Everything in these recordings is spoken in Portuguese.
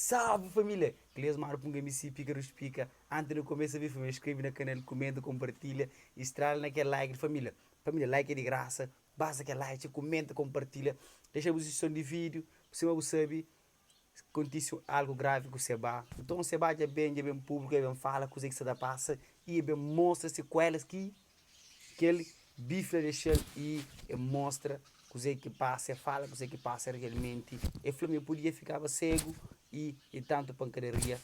Salve família! Cleas Maro Punga MC Pícaros Pica. Antes de começar a ver família, inscreve no canal, comenta, compartilha, estrala naquele like família. Família, like é de graça, basta que like, comenta, compartilha, deixa a posição de vídeo, você não sabe, acontece algo grave com o Seba. Então o Seba é bem público, é bem fala, coisa que se dá passa, e é bem mostra sequelas que ele bife deixa e mostra coisa que passa, fala coisa que passa realmente. E Flamengo podia ficar cego e tanto pancadaria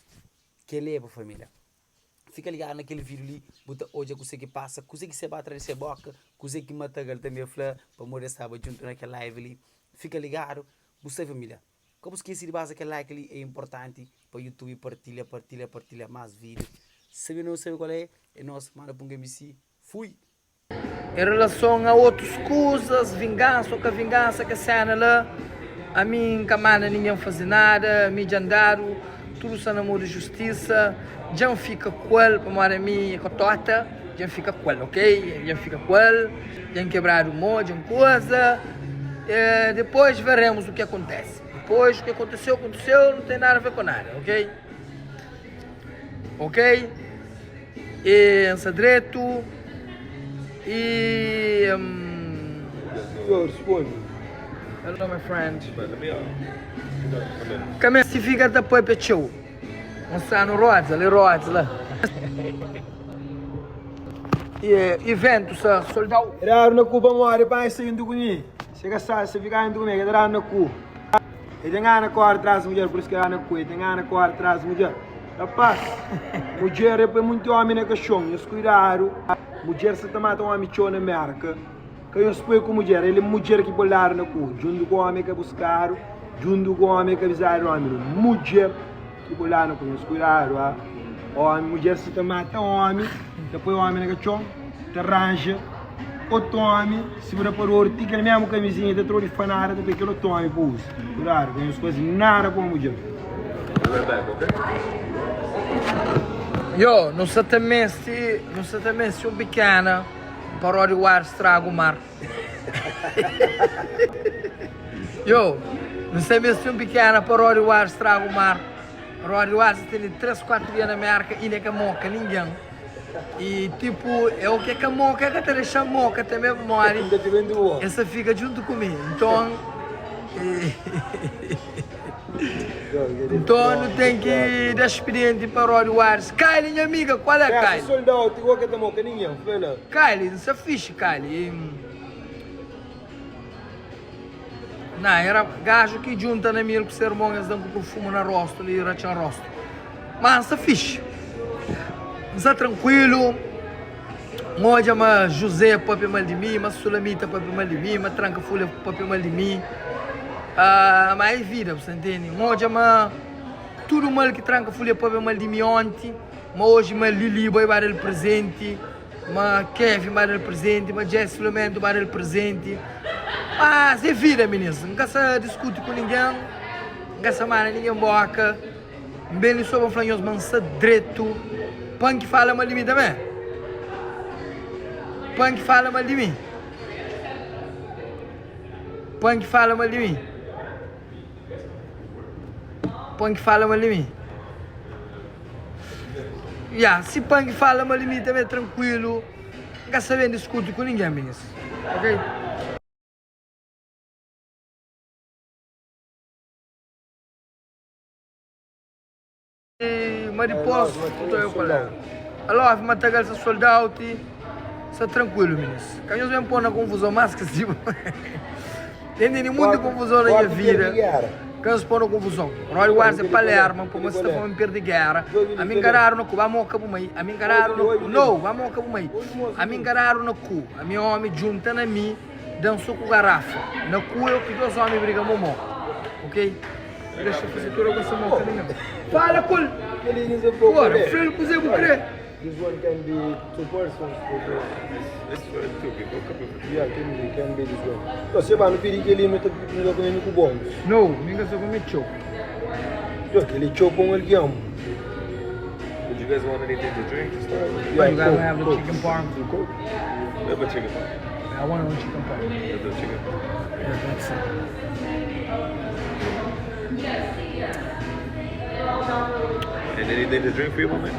que leva a família. Fica ligado naquele vídeo ali, bota hoje a coisa que passa, coisa que se bate atrás da boca, coisa que mata a também flá, para morrer sábado junto naquela live ali. Fica ligado, você família. Como esqueci de base aquele like ali é importante para o YouTube, partilha mais vídeos. Se não sabe qual é nosso Mano Punga MC. Fui! Em relação a outras coisas, vingança ou que a vingança que a cena lá, a mim, camada, ninguém faz nada, me jandaram, tudo se namoro de justiça, já fica com ele, para morar a mim, cotota, já fica com ele, ok? Já fica com ele, já quebrar o modo, já coisa, depois veremos o que acontece. Depois o que aconteceu, não tem nada a ver com nada, ok? Ok? E essa direito. E hello my friend. Come si fica da poi piaceu. Non stanno rods, le rods lá. E evento sa soldado. Era na Cuba mora para isso indo comigo. Chega a se ficar indo comigo, era na Cuba. E tem na cor atrás mulher, por isso que era na Cuba, tem na cor atrás mulher. Rapaz, mulher é muito homem na cachorro, eu cuidado. Mulher se mata um homem na América. Que eu explico com mulher, ele é mulher que pode dar na cu, junto com o homem que buscar, junto com o homem que avisar o homem. Mulher que pode dar na cu, eu cuidado, a mulher se mata um homem, depois o homem na cachorro, te arranja, outro homem, se for por outro, tem aquele mesmo camisinha, te trouxe de fanara, depois aquele outro homem pôs. Cuidado, que eu coisas nada com a mulher. Io non siete messi un pequeno per arrivare strago mar. Io non sei messi un pequeno per arrivare strago mar. Per arrivare se tem 3-4 dias na América e nem que moca ninguém. E tipo, é o que moca que te deixa moca também mora. Essa fica junto comigo. Então não tem que dar experiente para o Wars. Kylie, minha amiga, qual é Kylie? Soldado, igual que estamos, que ninguém, fala. Kylie, não se fixe, Kylie. Não, era gajo que junta na minha com sermões, dando perfume na rosto, ali, racha na rosto. Mas não se fixe. Não se tranquilo. Moja, mas José, papi mal de mim, mas Sulamita, papi mal de mim, mas Tranca Folha, papi mal de mim. Mas é vida, você entende? Hoje, mas tudo mal que Tranca Folha para mal de mim ontem, mas hoje, mas Lili vai dar ele presente, mas Kevin vai dar ele presente, mas Jesse Flamengo vai dar ele presente. Mas é vida, meninas. Nunca se discute com ninguém, nunca se mara ninguém boca. Bem, só vou falar, mas se direito. Punk fala mal de mim também. Punk fala mal de mim. Punk fala mal de mim. Punk fala mal de mim. Se Punk fala mal de mim também é tranquilo. Não quer saber discute com ninguém, meninas. Ok? Mariposa, tudo eu falei. Alô, matagal essa soldado, está tranquilo, meninas. Canhões vêm pôr na confusão, mas que se tem muita confusão na minha vida. Canhões pôr na confusão. Roy Wars é Palermo, como se está falando de guerra. A mim encararam no cu, vamos ao cabo meio. A mim encararam no cu, não, vamos ao cabo meio. A mim encararam no cu. A minha homem junta na mim, dançou com garrafa. No cu eu que dois homens brigam momó. Ok? Deixa eu fazer tudo com essa moca ali. Fala, cul! Bora, filho, que você vai crer. This one can be two persons. This one two people, couple of Yeah, can be this one. Então, você vai no perigo que ele mete no documento com bom. Não, ninguém só come choco. Ele choca com ele que ama. Would you guys want anything to drink to start with? You gotta have the chicken parm. We have a chicken parm. I want a chicken parm. We have the chicken parm. Yeah, that's it. And anything to drink for you, my man?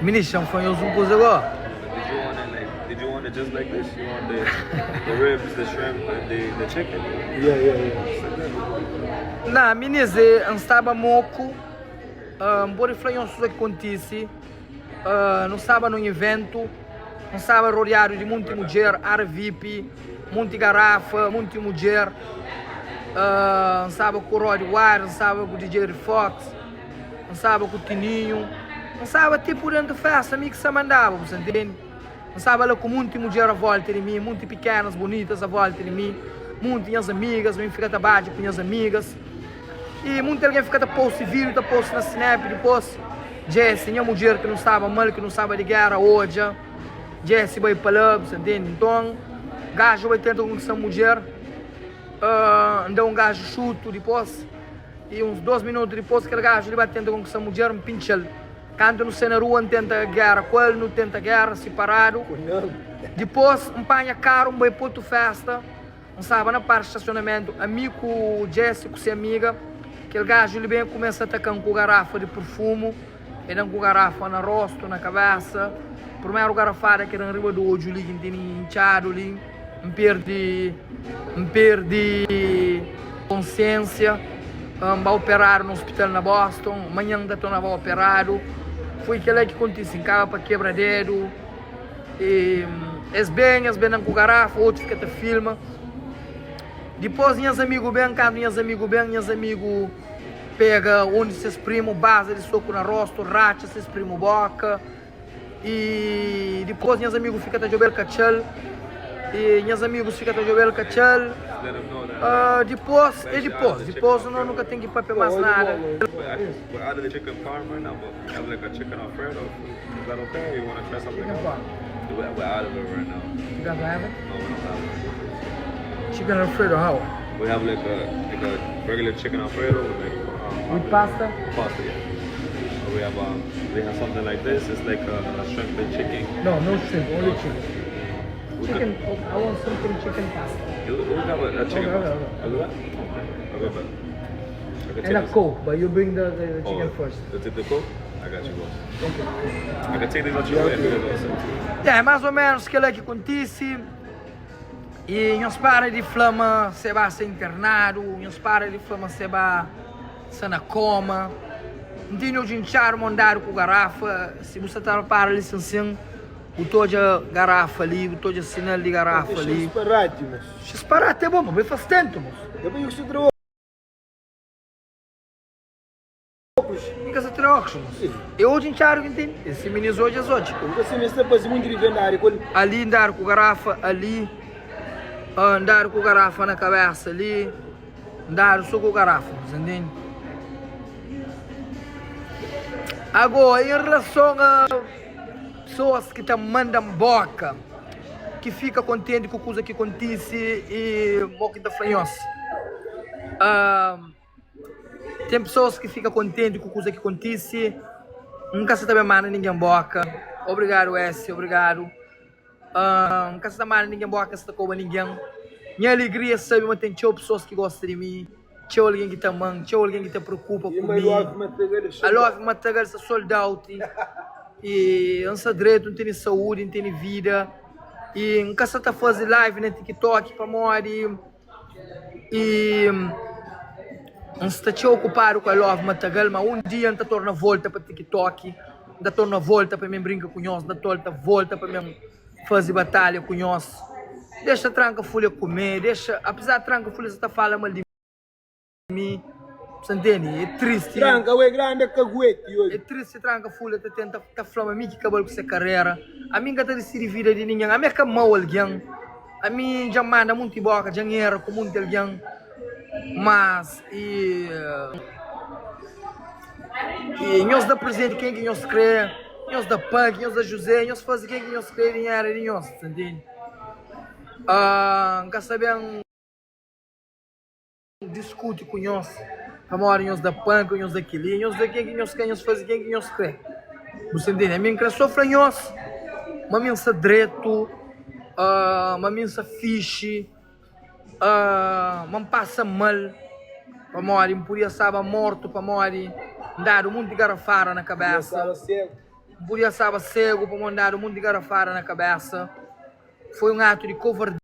Ministro, foi eu um coisa agora. Did you want it just like this? You want the ribs, the shrimp, and the chicken? Yeah. Não, ministro, não estava moco. Bora falar um que acontece. Não estava num evento. Não estava rodeado de muita mulher, área VIP, muita garrafa, muita mulher. Não estava com o Rod Wire, não estava com o DJ Fox, não estava com o Tininho. Não estava tipo dentro de festa, amigo que se mandava, você entende? Não estava lá com muita mulher à volta de mim, muito pequenas, bonitas à volta de mim, muitas minhas amigas, eu ficar abaixo com minhas amigas. E muita alguém fica a post vídeo, a post na Snap, depois Jesse, minha mulher que não estava mal, que não estava de guerra hoje, Jesse vai para lá, você entende? Então, gajo vai tentar com essa mulher, andou um gajo chuto depois, e uns 2 minutos depois, aquele gajo ele vai tentar com essa mulher, um pinchel. Quando não sei na rua, não tenta guerra com ele, não tenta guerra, separado. Depois, empanha carro, vai para outra festa. Não sabe, na parte de estacionamento, amigo Jesse, com sua amiga, aquele gajo ele vem começa a atacar com garrafa de perfume, ele com garrafa no rosto, na cabeça. Primeiro garrafada que era em riba do olho, ali, que tem inchado ali, perde consciência. Vai operar no hospital na Boston, amanhã ainda estou na operado. Foi aquele que aconteceu, cava para quebrar dedo. bem com garrafa, outro fica a filma. Depois, minhas amigos bem, quando minhas amigos pega onde se exprime base de soco na rosto, racha, se exprime boca. E depois, minhas amigos ficam a jogar cachel. E meus amigos ficam a jogar cachel. Depois eu nunca tenho que ir para mais nada. We're out of the chicken parm right now, but we have like a chicken Alfredo. Is that okay? Or you want to try something else? We're out of it right now. You guys have it? No, we don't have it. Chicken Alfredo, how? We have like a regular chicken Alfredo With pasta? Pasta, yeah. We have something like this. It's like a shrimp and chicken. No shrimp, only chicken. Chicken, I want something chicken pasta. We have a chicken Okay. pasta. I'll do that? Okay, but And a Coke, but you bring the chicken first. The Coke? I got you, boss. Thank you. I can take these out your way if you guys. É, mais ou menos aquilo que acontece. E nós para de flama, se vai ser internado, nós para de flama, se vai ser na coma. Não tinha de enchar mandar com garrafa, se você está para a licença, o toda garrafa ali, o toda sinal de garrafa ali. Disparate é bom, mas faz tanto, moço. Fica se troca, moço. Eu hoje enchar, entende? Esse menino hoje é hoje. Ali andar com garrafa, ali. Andar com garrafa na cabeça ali, andar só com garrafa, entende? Agora, em relação a pessoas que te mandam boca, que fica contente com a coisa que acontece e boca da fanhosa. Tem pessoas que ficam contentes com a coisa que acontece, nunca se também manda ninguém boca. Obrigado, S, obrigado. Nunca se manda ninguém boca, se como ninguém. Minha alegria sabe, mas tem pessoas que gostam de mim, tinha alguém que te manda, tinha alguém que te preocupa comigo. A love matagal sa soldado e ansa direito, não tem saúde, não tem vida. E nunca se tá fazendo live no TikTok para morrer. E não se está ocupado com a love matagal, mas um dia não torna volta para TikTok, não torna volta para mim brincar com nós, não torna volta para mim fazer batalha com nós. Deixa a tranca folha comer, deixa, apesar de tranca folha você tá falando mal de mim, você entende? É triste. Tranca é grande caguete hoje. É triste tranca folha tá tenta tá falando mim que acabou com essa carreira. A mim gata de se vida de ninguém, a mim que mal alguém. A mim já manda muito boca, já era com muito alguém. Mas e nós dá presente quem que nós crê, nós dá punk, nós dá José, nós faz quem que nós crê em era de nós, entende? Nunca sabemos discute com nós, Amor, uns da panca, uns daquele, uns daqui, que uns canhos fazem, que uns crê. Você entende? A mim que sofre nós, uma minha direito, uma minha fixe, uma passa mal, para morrer, podia saber morto, para morrer, dar o mundo de garrafara na cabeça. Podia saber cego, para mandar o mundo de garrafara na cabeça. Foi um ato de covardia,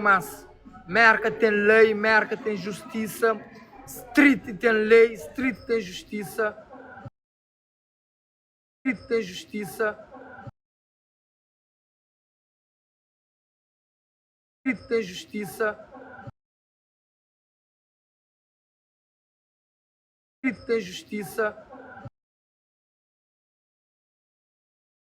mas merca tem lei, merca tem justiça, street tem lei, street tem justiça, street tem justiça, street tem justiça, street tem justiça.